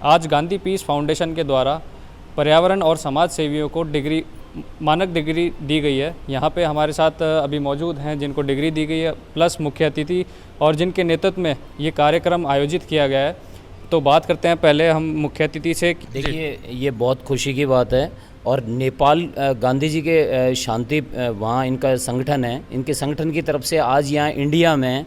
आज Gandhi peace foundation के द्वारा पर्यावरण और समाज सेवियों को मानक डिग्री दी गई है। यहाँ पे हमारे साथ अभी मौजूद हैं जिनको डिग्री दी गई है, प्लस मुख्य अतिथि और जिनके नेतृत्व में ये कार्यक्रम आयोजित किया गया है। तो बात करते हैं पहले हम मुख्य अतिथि से। देखिए, ये बहुत खुशी की बात है और नेपाल गांधी जी के शांति वहाँ इनका संगठन है, इनके संगठन की तरफ से आज यहाँ इंडिया में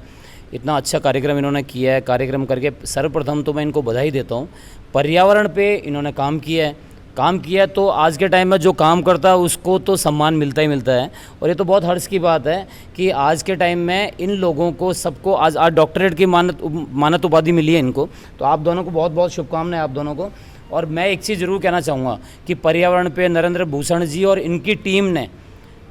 इतना अच्छा कार्यक्रम इन्होंने किया है। कार्यक्रम करके सर्वप्रथम तो मैं इनको बधाई देता हूँ। पर्यावरण पे इन्होंने काम किया है तो आज के टाइम में जो काम करता है उसको तो सम्मान मिलता ही मिलता है। और ये तो बहुत हर्ष की बात है कि आज के टाइम में इन लोगों को सबको आज डॉक्टरेट की मानद उपाधि मिली है इनको। तो आप दोनों को बहुत बहुत शुभकामनाएं, आप दोनों को। और मैं एक चीज़ ज़रूर कहना चाहूँगा कि पर्यावरण पे नरेंद्र भूषण जी और इनकी टीम ने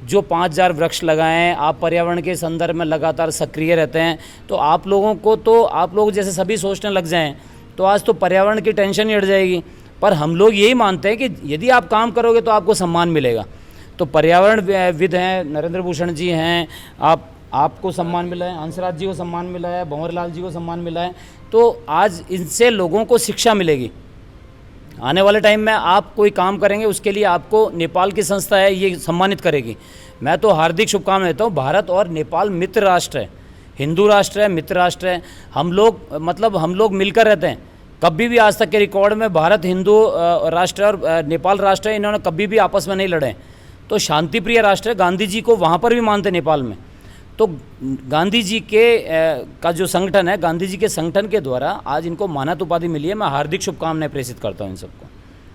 जो 5000 वृक्ष लगाए हैं, आप पर्यावरण के संदर्भ में लगातार सक्रिय रहते हैं। तो आप लोग जैसे सभी सोचने लग जाएं तो आज तो पर्यावरण की टेंशन ही हट जाएगी। पर हम लोग यही मानते हैं कि यदि आप काम करोगे तो आपको सम्मान मिलेगा। तो पर्यावरण विद हैं, नरेंद्र भूषण जी हैं, आपको सम्मान मिला है, हंसराज जी को सम्मान मिला है, भंवरलाल जी को सम्मान मिला है। तो आज इनसे लोगों को शिक्षा मिलेगी। आने वाले टाइम में आप कोई काम करेंगे उसके लिए आपको नेपाल की संस्था है ये सम्मानित करेगी। मैं तो हार्दिक शुभकामनाएं देता हूँ। भारत और नेपाल मित्र राष्ट्र है, हिंदू राष्ट्र है, मित्र राष्ट्र है। हम लोग मिलकर रहते हैं। कभी भी आज तक के रिकॉर्ड में भारत हिंदू राष्ट्र और नेपाल राष्ट्र है, इन्होंने कभी भी आपस में नहीं लड़े। तो शांति प्रिय राष्ट्र है। गांधी जी को वहाँ पर भी मानते नेपाल में। तो गांधी जी का जो संगठन है, गांधी जी के संगठन के द्वारा आज इनको मानद उपाधि मिली है। मैं हार्दिक शुभकामनाएं प्रेषित करता हूं इन सबको।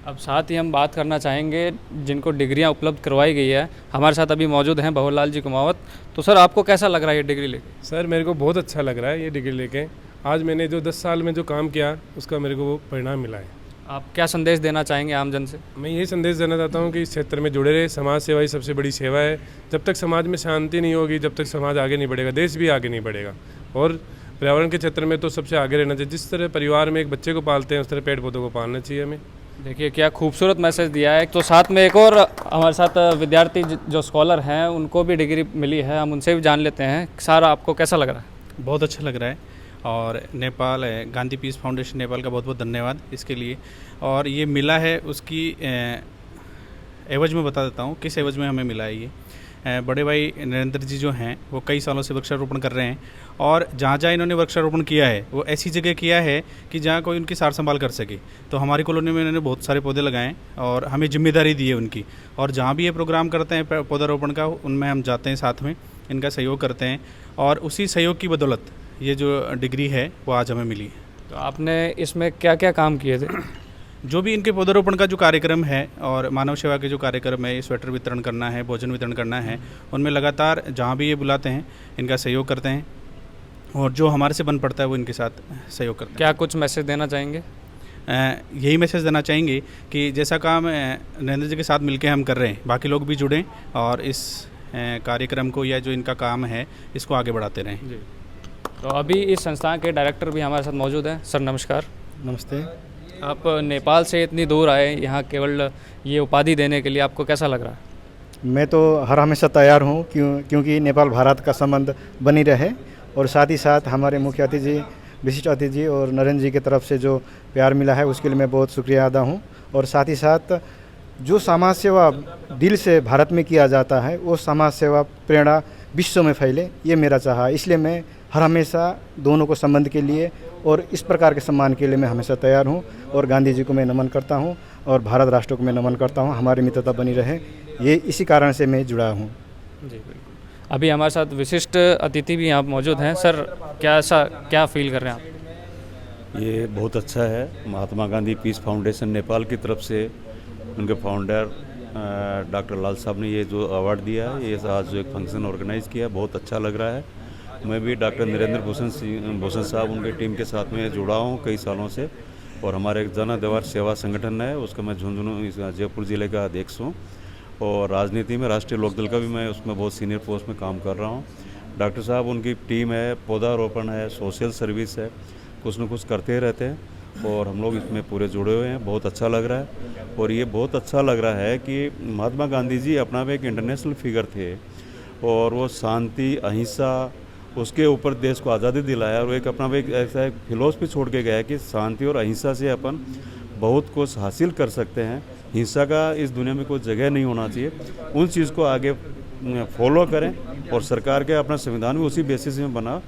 अब साथ ही हम बात करना चाहेंगे जिनको डिग्रियां उपलब्ध करवाई गई है। हमारे साथ अभी मौजूद हैं भंवरलाल जी कुमावत। तो सर, आपको कैसा लग रहा है ये डिग्री लेके? सर, मेरे को बहुत अच्छा लग रहा है ये डिग्री लेके। आज मैंने जो 10 साल में जो काम किया उसका मेरे को वो परिणाम मिला है। आप क्या संदेश देना चाहेंगे आमजन से? मैं यही संदेश देना चाहता हूँ कि इस क्षेत्र में जुड़े रहे। समाज सेवा ही सबसे बड़ी सेवा है। जब तक समाज में शांति नहीं होगी, जब तक समाज आगे नहीं बढ़ेगा, देश भी आगे नहीं बढ़ेगा। और पर्यावरण के क्षेत्र में तो सबसे आगे रहना चाहिए। जिस तरह परिवार में एक बच्चे को पालते हैं उस तरह पेड़ पौधों को पालना चाहिए हमें। देखिए क्या खूबसूरत मैसेज दिया है। तो साथ में एक और हमारे साथ विद्यार्थी जो स्कॉलर हैं उनको भी डिग्री मिली है, हम उनसे भी जान लेते हैं। सर, आपको कैसा लग रहा है? बहुत अच्छा लग रहा है। और नेपाल गांधी पीस फाउंडेशन नेपाल का बहुत बहुत धन्यवाद इसके लिए। और ये मिला है उसकी एवज में बता देता हूँ किस एवज में हमें मिला है ये। बड़े भाई नरेंद्र जी जो हैं वो कई सालों से वृक्षारोपण कर रहे हैं और जहाँ जहाँ इन्होंने वृक्षारोपण किया है वो ऐसी जगह किया है कि जहाँ कोई उनकी सार संभाल कर सके। तो हमारी कॉलोनी में इन्होंने बहुत सारे पौधे लगाए और हमें जिम्मेदारी दी है उनकी। और जहाँ भी ये प्रोग्राम करते हैं पौधारोपण का, उनमें हम जाते हैं, साथ में इनका सहयोग करते हैं। और उसी सहयोग की बदौलत ये जो डिग्री है वो आज हमें मिली है। तो आपने इसमें क्या क्या काम किए थे? जो भी इनके पौधारोपण का जो कार्यक्रम है और मानव सेवा के जो कार्यक्रम है, ये स्वेटर वितरण करना है, भोजन वितरण करना है, उनमें लगातार जहाँ भी ये बुलाते हैं इनका सहयोग करते हैं। और जो हमारे से बन पड़ता है वो इनके साथ सहयोग करते हैं। क्या कुछ मैसेज देना चाहेंगे? यही मैसेज देना चाहेंगे कि जैसा काम नरेंद्र जी के साथ मिलकर हम कर रहे हैं, बाकी लोग भी जुड़ें और इस कार्यक्रम को या जो इनका काम है इसको आगे बढ़ाते रहें। जी। तो अभी इस संस्थान के डायरेक्टर भी हमारे साथ मौजूद हैं। सर नमस्कार। नमस्ते। आप नेपाल से इतनी दूर आए यहाँ केवल ये उपाधि देने के लिए, आपको कैसा लग रहा है? मैं तो हर हमेशा तैयार हूँ क्योंकि नेपाल भारत का संबंध बनी रहे। और साथ ही साथ हमारे मुख्य अतिथि, विशिष्ट अतिथि और नरेंद्र जी की तरफ से जो प्यार मिला है उसके लिए मैं बहुत शुक्रिया अदा हूँ। और साथ ही साथ जो समाज सेवा दिल से भारत में किया जाता है वो समाज सेवा प्रेरणा विश्व में फैले, ये मेरा चाह है। इसलिए मैं हर हमेशा दोनों को संबंध के लिए और इस प्रकार के सम्मान के लिए मैं हमेशा तैयार हूँ। और गांधी जी को मैं नमन करता हूँ और भारत राष्ट्र को मैं नमन करता हूँ। हमारी मित्रता बनी रहे, ये इसी कारण से मैं जुड़ा हूँ। जी बिल्कुल। अभी हमारे साथ विशिष्ट अतिथि भी यहाँ मौजूद हैं। सर, क्या फील कर रहे हैं आप? ये बहुत अच्छा है। महात्मा गांधी पीस फाउंडेशन नेपाल की तरफ से उनके फाउंडर डॉक्टर लाल साहब ने ये जो अवार्ड दिया है, ये आज जो एक फंक्शन ऑर्गेनाइज़ किया, बहुत अच्छा लग रहा है। मैं भी डॉक्टर नरेंद्र भूषण साहब उनके टीम के साथ में जुड़ा हूँ कई सालों से। और हमारे एक जन आधार सेवा संगठन है, उसका मैं झुंझुनू जयपुर ज़िले का अध्यक्ष हूँ। और राजनीति में राष्ट्रीय लोकदल का भी मैं उसमें बहुत सीनियर पोस्ट में काम कर रहा हूँ। डॉक्टर साहब उनकी टीम है, पौधारोपण है, सोशल सर्विस है, कुछ न कुछ करते रहते हैं और हम लोग इसमें पूरे जुड़े हुए हैं। बहुत अच्छा लग रहा है। और ये बहुत अच्छा लग रहा है कि महात्मा गांधी जी अपना भी एक इंटरनेशनल फिगर थे और वो शांति, अहिंसा, उसके ऊपर देश को आज़ादी दिलाया। और एक अपना भी एक ऐसा एक फिलोसफी छोड़ के गया है कि शांति और अहिंसा से अपन बहुत कुछ हासिल कर सकते हैं। हिंसा का इस दुनिया में कोई जगह नहीं होना चाहिए। उन चीज़ को आगे फॉलो करें और सरकार के अपना संविधान भी उसी बेसिस में बना,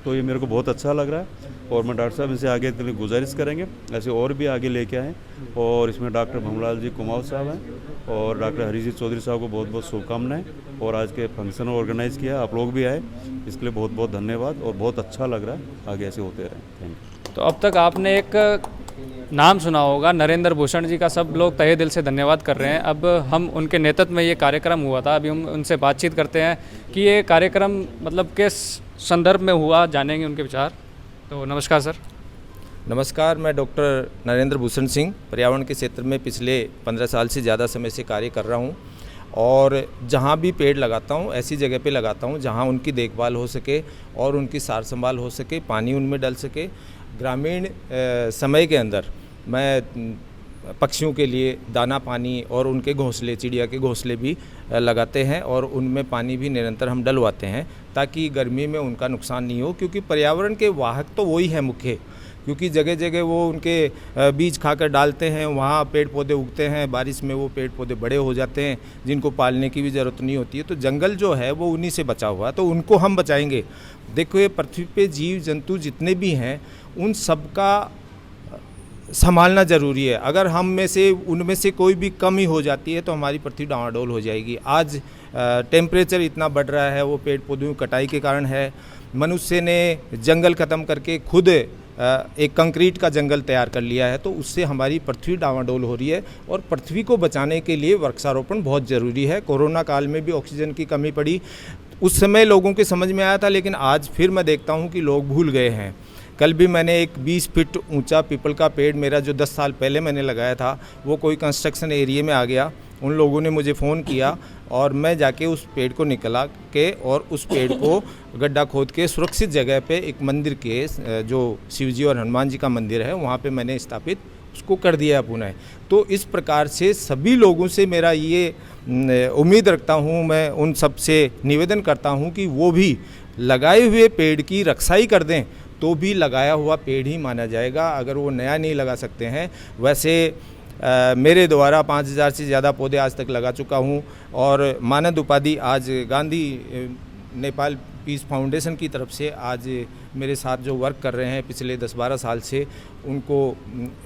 तो ये मेरे को बहुत अच्छा लग रहा है। और मैं डॉक्टर साहब इनसे आगे के लिए गुजारिश करेंगे ऐसे और भी आगे लेके आएँ। और इसमें डॉक्टर भंवरलाल जी कुमाऊँ साहब हैं और डॉक्टर हरीश जी चौधरी साहब को बहुत बहुत शुभकामनाएं। और आज के फंक्शन ऑर्गेनाइज़ किया, आप लोग भी आए, इसके लिए बहुत बहुत धन्यवाद और बहुत अच्छा लग रहा है। आगे ऐसे होते रहें। Thank you. तो अब तक आपने एक नाम सुना होगा, नरेंद्र भूषण जी का सब लोग तहे दिल से धन्यवाद कर रहे हैं। अब हम उनके नेतृत्व में ये कार्यक्रम हुआ था, अभी हम उनसे बातचीत करते हैं कि ये कार्यक्रम मतलब किस संदर्भ में हुआ, जानेंगे उनके विचार। तो नमस्कार सर। नमस्कार, मैं डॉक्टर नरेंद्र भूषण सिंह पर्यावरण के क्षेत्र में पिछले 15 साल से ज़्यादा समय से कार्य कर रहा हूँ और जहाँ भी पेड़ लगाता हूँ ऐसी जगह पे लगाता हूँ जहाँ उनकी देखभाल हो सके और उनकी सार संभाल हो सके, पानी उनमें डल सके। ग्रामीण समय के अंदर मैं पक्षियों के लिए दाना पानी और उनके घोंसले, चिड़िया के घोंसले भी लगाते हैं और उनमें पानी भी निरंतर हम डलवाते हैं ताकि गर्मी में उनका नुकसान नहीं हो, क्योंकि पर्यावरण के वाहक तो वही है मुख्य। क्योंकि जगह जगह वो उनके बीज खाकर डालते हैं, वहाँ पेड़ पौधे उगते हैं, बारिश में वो पेड़ पौधे बड़े हो जाते हैं जिनको पालने की भी ज़रूरत नहीं होती है। तो जंगल जो है वो उन्हीं से बचा हुआ, तो उनको हम बचाएंगे। देखो, ये पृथ्वी पे जीव जंतु जितने भी हैं उन सब का संभालना ज़रूरी है। अगर हम में से उनमें से कोई भी कमी हो जाती है तो हमारी पृथ्वी डामाडोल हो जाएगी। आज टेम्परेचर इतना बढ़ रहा है, वो पेड़ पौधों की कटाई के कारण है। मनुष्य ने जंगल ख़त्म करके खुद एक कंक्रीट का जंगल तैयार कर लिया है, तो उससे हमारी पृथ्वी डामाडोल हो रही है। और पृथ्वी को बचाने के लिए वृक्षारोपण बहुत ज़रूरी है। कोरोना काल में भी ऑक्सीजन की कमी पड़ी, उस समय लोगों के समझ में आया था, लेकिन आज फिर मैं देखता हूँ कि लोग भूल गए हैं। कल भी मैंने एक 20 फीट ऊंचा पीपल का पेड़ मेरा जो 10 साल पहले मैंने लगाया था वो कोई कंस्ट्रक्शन एरिया में आ गया। उन लोगों ने मुझे फ़ोन किया और मैं जाके उस पेड़ को निकला के और उस पेड़ को गड्ढा खोद के सुरक्षित जगह पे एक मंदिर के जो शिव जी और हनुमान जी का मंदिर है वहाँ पे मैंने स्थापित उसको कर दिया पुनः। तो इस प्रकार से सभी लोगों से मेरा ये उम्मीद रखता हूँ, मैं उन सब से निवेदन करता हूँ कि वो भी लगाए हुए पेड़ की रक्षाई कर दें तो भी लगाया हुआ पेड़ ही माना जाएगा, अगर वो नया नहीं लगा सकते हैं। वैसे मेरे द्वारा 5000 से ज़्यादा पौधे आज तक लगा चुका हूँ और मानद उपाधि आज गांधी नेपाल पीस फाउंडेशन की तरफ से आज मेरे साथ जो वर्क कर रहे हैं पिछले 10-12 साल से, उनको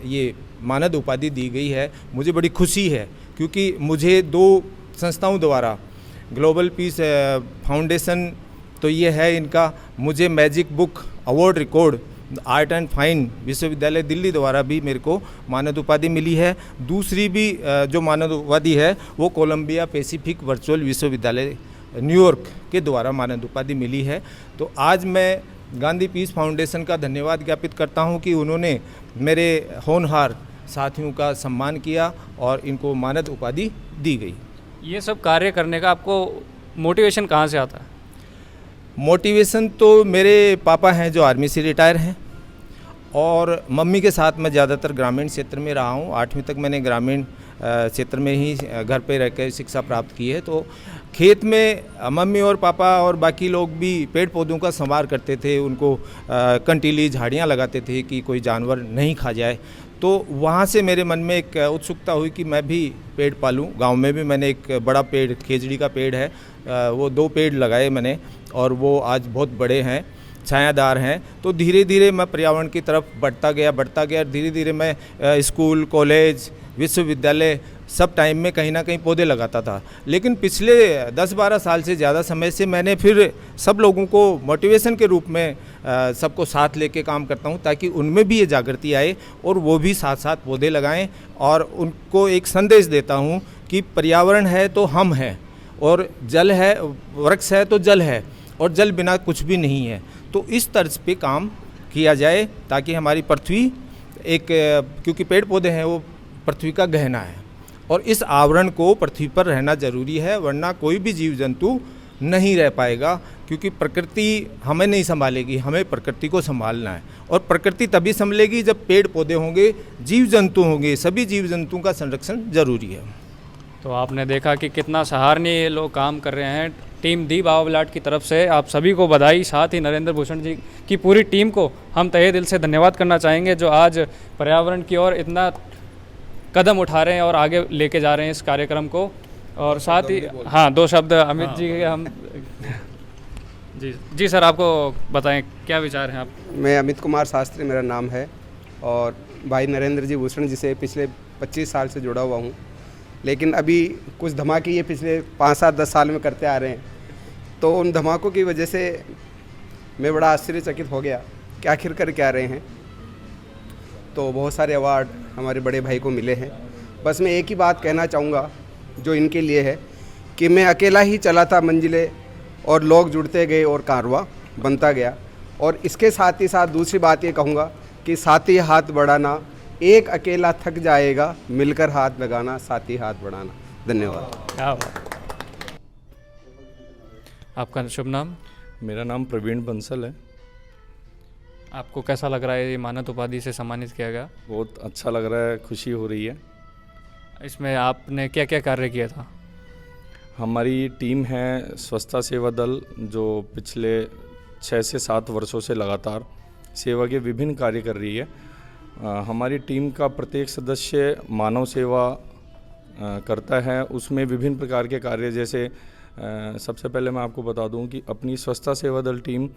ये मानद उपाधि दी गई है। मुझे बड़ी खुशी है क्योंकि मुझे 2 संस्थाओं द्वारा, ग्लोबल पीस फाउंडेशन तो ये है इनका, मुझे magic book award record art and fine विश्वविद्यालय दिल्ली द्वारा भी मेरे को मानद उपाधि मिली है। दूसरी भी जो मानद उपाधि है वो कोलंबिया पैसिफिक वर्चुअल विश्वविद्यालय न्यूयॉर्क के द्वारा मानद उपाधि मिली है। तो आज मैं गांधी पीस फाउंडेशन का धन्यवाद ज्ञापित करता हूं कि उन्होंने मेरे होनहार साथियों का सम्मान किया और इनको मानद उपाधि दी गई। ये सब कार्य करने का आपको मोटिवेशन कहाँ से आता है? मोटिवेशन तो मेरे पापा हैं जो आर्मी से रिटायर हैं और मम्मी के साथ मैं ज़्यादातर ग्रामीण क्षेत्र में रहा हूँ। 8वीं तक मैंने ग्रामीण क्षेत्र में ही घर पे रहकर शिक्षा प्राप्त की है। तो खेत में मम्मी और पापा और बाकी लोग भी पेड़ पौधों का संवार करते थे, उनको कंटीली झाड़ियाँ लगाते थे कि कोई जानवर नहीं खा जाए। तो वहाँ से मेरे मन में एक उत्सुकता हुई कि मैं भी पेड़ पालूँ। गांव में भी मैंने एक बड़ा पेड़, खेजड़ी का पेड़ है, वो 2 पेड़ लगाए मैंने और वो आज बहुत बड़े हैं, छायादार हैं। तो धीरे धीरे मैं पर्यावरण की तरफ बढ़ता गया। धीरे धीरे मैं स्कूल, कॉलेज, विश्वविद्यालय सब टाइम में कहीं ना कहीं पौधे लगाता था। लेकिन पिछले 10-12 साल से ज़्यादा समय से मैंने फिर सब लोगों को मोटिवेशन के रूप में सबको साथ लेके काम करता हूं ताकि उनमें भी ये जागृति आए और वो भी साथ साथ पौधे लगाएं। और उनको एक संदेश देता हूं कि पर्यावरण है तो हम हैं, और जल है, वृक्ष है तो जल है, और जल बिना कुछ भी नहीं है। तो इस तर्ज पे काम किया जाए ताकि हमारी पृथ्वी एक, क्योंकि पेड़ पौधे हैं वो पृथ्वी का गहना है और इस आवरण को पृथ्वी पर रहना जरूरी है, वरना कोई भी जीव जंतु नहीं रह पाएगा। क्योंकि प्रकृति हमें नहीं संभालेगी, हमें प्रकृति को संभालना है। और प्रकृति तभी संभलेगी जब पेड़ पौधे होंगे, जीव जंतु होंगे, सभी जीव जंतुओं का संरक्षण जरूरी है। तो आपने देखा कि कितना सराहनीय लोग काम कर रहे हैं। टीम दी बावलाट की तरफ से आप सभी को बधाई, साथ ही नरेंद्र भूषण जी की पूरी टीम को हम तहे दिल से धन्यवाद करना चाहेंगे जो आज पर्यावरण की ओर इतना कदम उठा रहे हैं और आगे लेके जा रहे हैं इस कार्यक्रम को। और साथ ही हाँ, 2 शब्द अमित जी के हम जी सर, आपको बताएं क्या विचार हैं आप? मैं अमित कुमार शास्त्री मेरा नाम है, और भाई नरेंद्र जी भूषण जी से पिछले 25 साल से जुड़ा हुआ हूँ, लेकिन अभी कुछ धमाके ये पिछले 5-7-10 साल में करते आ रहे हैं, तो उन धमाकों की वजह से मैं बड़ा आश्चर्यचकित हो गया कि आखिर कर क्या रहे हैं। तो बहुत सारे अवार्ड हमारे बड़े भाई को मिले हैं। बस मैं एक ही बात कहना चाहूँगा जो इनके लिए है कि मैं अकेला ही चला था मंजिले, और लोग जुड़ते गए और कारवां बनता गया। और इसके साथ ही साथ दूसरी बात ये कहूँगा कि साथी हाथ बढ़ाना, एक अकेला थक जाएगा, मिलकर हाथ लगाना, साथी हाथ बढ़ाना। धन्यवाद। क्या बात। आपका शुभ नाम? मेरा नाम प्रवीण बंसल है। आपको कैसा लग रहा है ये मानद उपाधि से सम्मानित किया गया? बहुत अच्छा लग रहा है, खुशी हो रही है। इसमें आपने क्या क्या कार्य किया था? हमारी टीम है स्वच्छता सेवा दल, जो पिछले 6 से 7 वर्षों से लगातार सेवा के विभिन्न कार्य कर रही है। हमारी टीम का प्रत्येक सदस्य मानव सेवा करता है, उसमें विभिन्न प्रकार के कार्य, जैसे सबसे पहले मैं आपको बता दूं कि अपनी स्वच्छता सेवा दल टीम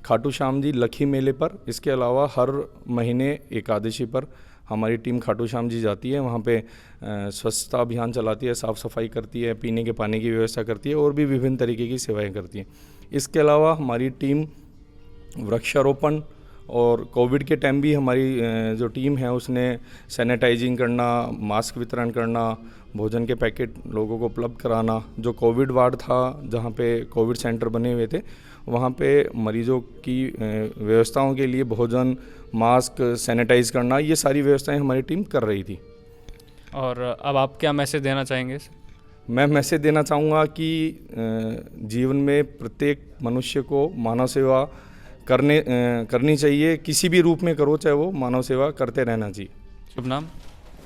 खाटू श्याम जी लखी मेले पर, इसके अलावा हर महीने एकादशी पर हमारी टीम खाटू श्याम जी जाती है, वहाँ पे स्वच्छता अभियान चलाती है, साफ़ सफाई करती है, पीने के पानी की व्यवस्था करती है और भी विभिन्न तरीके की सेवाएं करती है। इसके अलावा हमारी टीम वृक्षारोपण और कोविड के टाइम भी हमारी जो टीम है उसने सैनिटाइजिंग करना, मास्क वितरण करना, भोजन के पैकेट लोगों को उपलब्ध कराना। जो कोविड वार्ड था, जहाँ पे कोविड सेंटर बने हुए थे, वहाँ पे मरीजों की व्यवस्थाओं के लिए भोजन, मास्क, सैनिटाइज करना, ये सारी व्यवस्थाएं हमारी टीम कर रही थी। और अब आप क्या मैसेज देना चाहेंगे? मैं मैसेज देना चाहूँगा कि जीवन में प्रत्येक मनुष्य को मानव सेवा करनी चाहिए, किसी भी रूप में करो, चाहे वो मानव सेवा करते रहना चाहिए। शुभ नाम?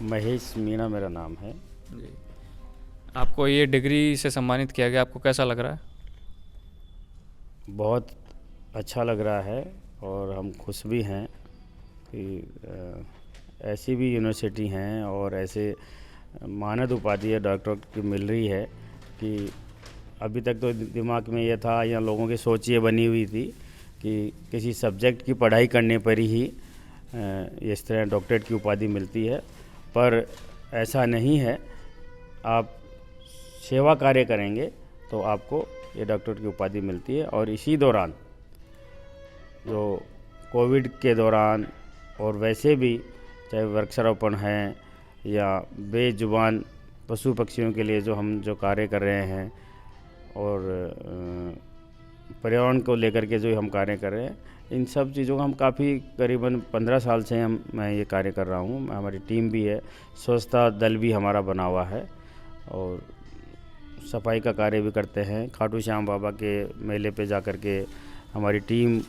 महेश मीणा मेरा नाम है। जी, आपको ये डिग्री से सम्मानित किया गया, आपको कैसा लग रहा है? बहुत अच्छा लग रहा है और हम खुश भी हैं कि ऐसी भी यूनिवर्सिटी हैं और ऐसे मानद उपाधि डॉक्टरेट की मिल रही है कि अभी तक तो दिमाग में ये था या लोगों की सोच ये बनी हुई थी कि किसी सब्जेक्ट की पढ़ाई करने पर ही इस तरह डॉक्टरेट की उपाधि मिलती है, पर ऐसा नहीं है। आप सेवा कार्य करेंगे तो आपको ये डॉक्टरेट की उपाधि मिलती है। और इसी दौरान जो कोविड के दौरान और वैसे भी, चाहे वृक्षारोपण है या बेजुबान पशु पक्षियों के लिए जो हम जो कार्य कर रहे हैं और पर्यावरण को लेकर के जो हम कार्य कर रहे हैं, इन सब चीज़ों का हम काफ़ी करीबन 15 साल से मैं ये कार्य कर रहा हूँ। हमारी टीम भी है, स्वच्छता दल भी हमारा बना हुआ है और सफाई का कार्य भी करते हैं। खाटू श्याम बाबा के मेले पे जाकर के हमारी टीम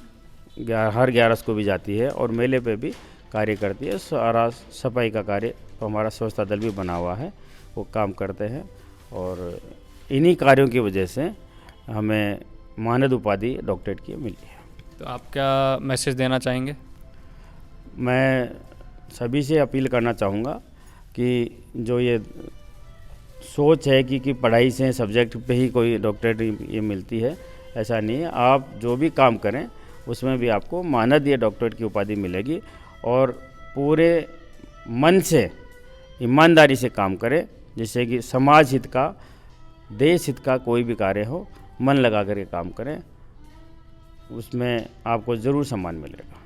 हर 11 को भी जाती है और मेले पे भी कार्य करती है। सारा सफाई का कार्य तो हमारा स्वच्छता दल भी बना हुआ है, वो काम करते हैं और इन्हीं कार्यों की वजह से हमें मानद उपाधि डॉक्टरेट की मिली है। तो आप क्या मैसेज देना चाहेंगे? मैं सभी से अपील करना चाहूँगा कि जो ये सोच है कि पढ़ाई से सब्जेक्ट पे ही कोई डॉक्टरेट ये मिलती है, ऐसा नहीं है। आप जो भी काम करें उसमें भी आपको मानद या डॉक्टरेट की उपाधि मिलेगी और पूरे मन से ईमानदारी से काम करें, जिससे कि समाज हित का, देश हित का कोई भी कार्य हो, मन लगा कर के काम करें, उसमें आपको ज़रूर सम्मान मिलेगा।